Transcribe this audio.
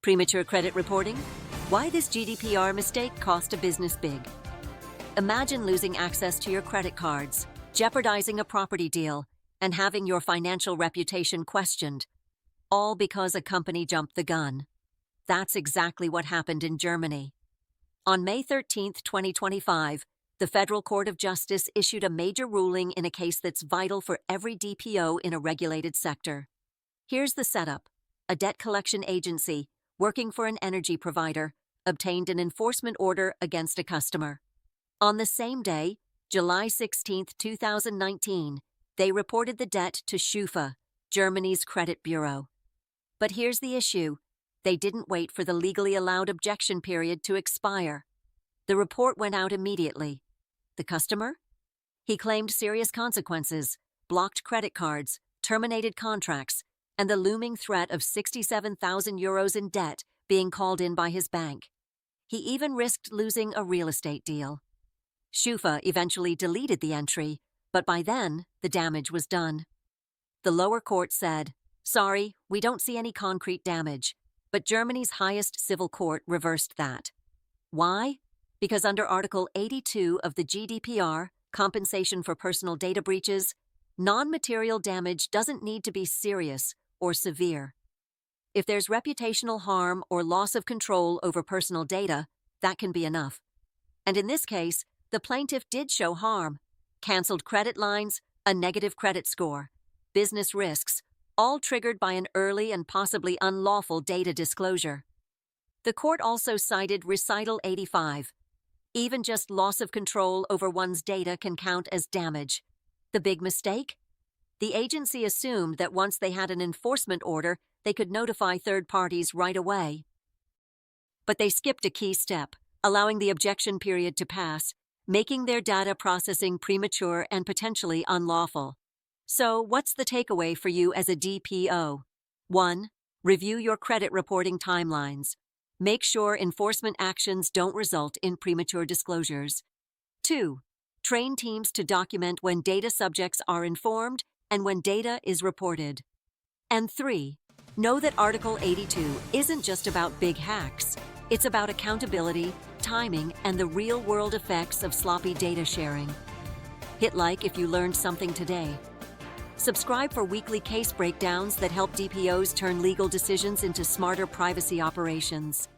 Premature credit reporting? Why this GDPR mistake cost a business big. Imagine losing access to your credit cards, jeopardizing a property deal, and having your financial reputation questioned, all because a company jumped the gun. That's exactly what happened in Germany. On May 13, 2025, the Federal Court of Justice issued a major ruling in a case that's vital for every DPO in a regulated sector. Here's the setup. A debt collection agency, working for an energy provider, obtained an enforcement order against a customer. On the same day, July 16, 2019, they reported the debt to SCHUFA, Germany's credit bureau. But here's the issue. They didn't wait for the legally allowed objection period to expire. The report went out immediately. The customer? He claimed serious consequences, blocked credit cards, terminated contracts, and the looming threat of 67,000 euros in debt being called in by his bank. He even risked losing a real estate deal. SCHUFA eventually deleted the entry, but by then, the damage was done. The lower court said, "Sorry, we don't see any concrete damage," but Germany's highest civil court reversed that. Why? Because under Article 82 of the GDPR, compensation for personal data breaches, non-material damage doesn't need to be serious or severe. If there's reputational harm or loss of control over personal data, that can be enough. And in this case, the plaintiff did show harm: canceled credit lines, a negative credit score, business risks, all triggered by an early and possibly unlawful data disclosure. The court also cited Recital 85. Even just loss of control over one's data can count as damage. The big mistake? The agency assumed that once they had an enforcement order, they could notify third parties right away. But they skipped a key step, allowing the objection period to pass, making their data processing premature and potentially unlawful. So, what's the takeaway for you as a DPO? 1. Review your credit reporting timelines. Make sure enforcement actions don't result in premature disclosures. 2. Train teams to document when data subjects are informed and when data is reported. And 3. Know that Article 82 isn't just about big hacks. It's about accountability, timing, and the real-world effects of sloppy data sharing. Hit like if you learned something today. Subscribe for weekly case breakdowns that help DPOs turn legal decisions into smarter privacy operations.